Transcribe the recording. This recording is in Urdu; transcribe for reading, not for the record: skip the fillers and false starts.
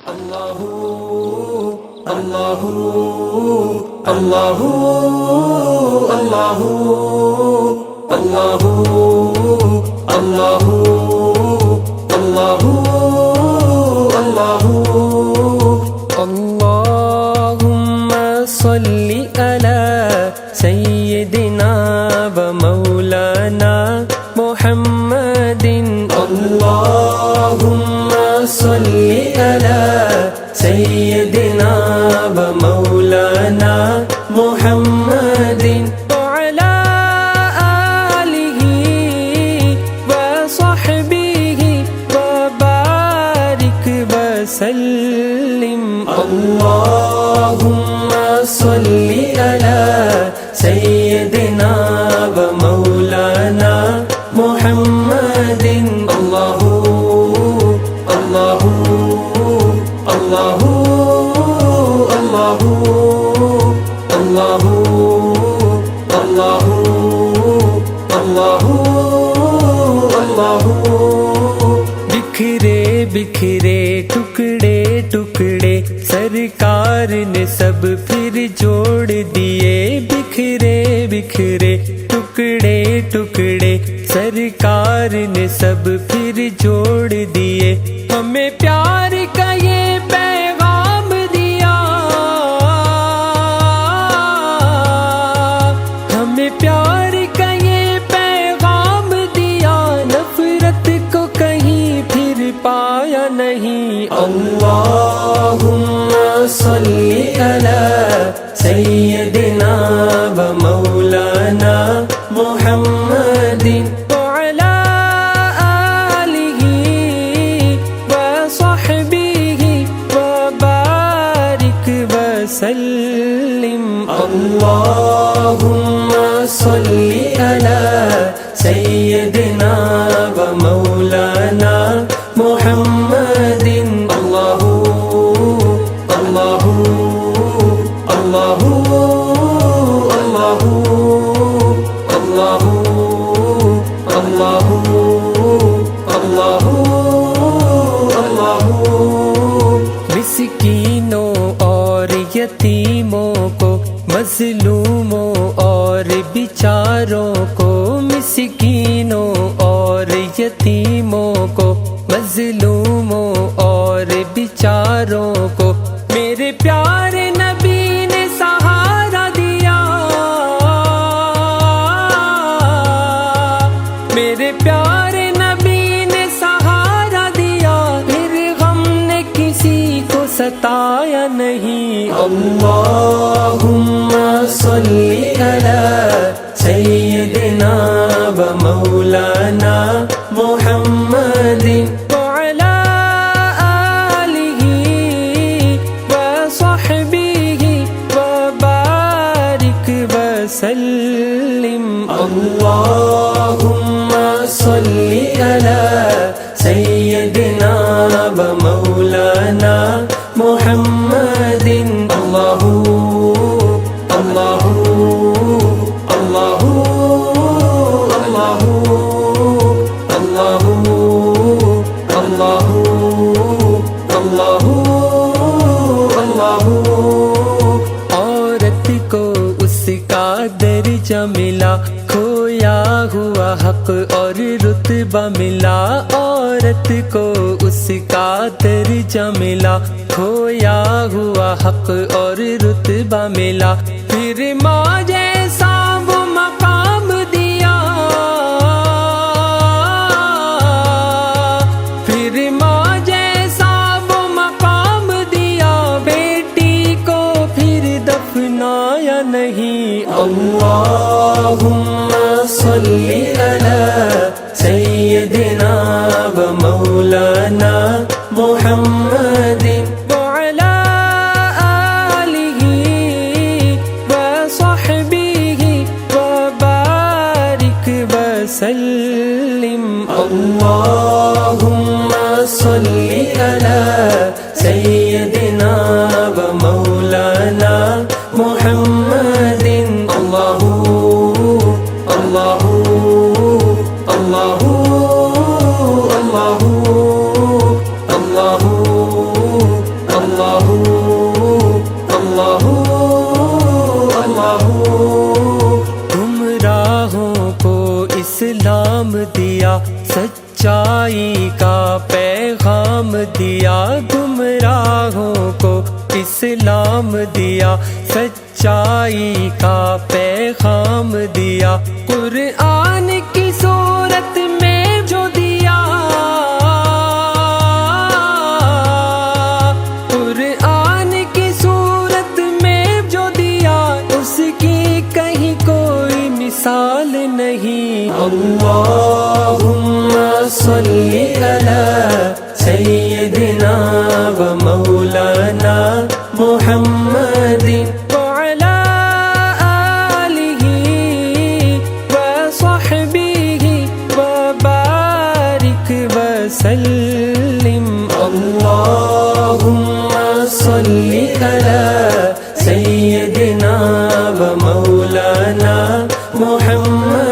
الله الله الله الله الله الله الله الله اللهم صل على سيدنا ومولانا محمد اللهم صل على سيدنا ومولانا محمد وعلى آله وصحبه وبارك وسلم اللهم صل على سيدنا ومولانا محمد الله الله الله الله الله الله الله الله بکھرے بکھرے ٹکڑے ٹکڑے سرکار نے سب پھر جوڑ دیے بکھرے بکھرے ٹکڑے ٹکڑے سرکار نے سب پھر جوڑ دیے ہمیں پیار کا یہ پیغام دیا ہمیں پیار کا یہ پیغام دیا نفرت کو کہیں پھر پایا نہیں اللہم صلی علی سیدنا و مولانا محمد وعلی آلہ وصحبہ وبارک وسلم اللہم صلی علی سیدنا و مولانا محمد اللہ اللہ اللہ اللہ اللہ اللہ اللہ اللہ مسکینوں اور یتیموں کو مظلوموں اور بیچاروں کو مسکینوں اور یتیموں کو مظلوموں اور بیچاروں کو میرے پیارے نبی نے سہارا دیا میرے پیارے نبی نے سہارا دیا پھر غم نے کسی کو ستایا نہیں اللہم صلی علی سیدنا و مولانا محمد وعلی آلہ وصحبہ وبارک وسلم اللہم صلی علی سیدنا و مولانا محمد اللہ اللہ اللہ اللہ اللہ اللہ اللہ اللہ عورت کو اس کا درجہ ملا کھویا ہوا حق اور رتبہ ملا عورت کو اس کا درجہ ملا کھویا ہوا حق اور رتبہ ملا پھر ماں جیسا وہ مقام دیا پھر ماں جیسا وہ مقام دیا بیٹی کو پھر دفنایا نہیں اللہم صلی علی سیدنا و مولانا محمد وعلی آلہ وصحبہ وبارک وسلم اللہم صلی علی سیدنا و مولانا محمد اللہ اللہ اللہ اللہ اللہ اللہ اللہ اللہ گمراہوں کو اسلام دیا سچائی کا پیغام دیا گمراہوں کو اسلام دیا سچائی کا پیغام دیا قرآن کی صورت میں جو دیا قرآن کی صورت میں جو دیا اس کی کہیں کوئی مثال نہیں اللہم صلی علی سیدنا و مولانا محمد وعلى آلہ وصحبہ وبارک وسلم اللہم صلی علی سیدنا و مولانا محمد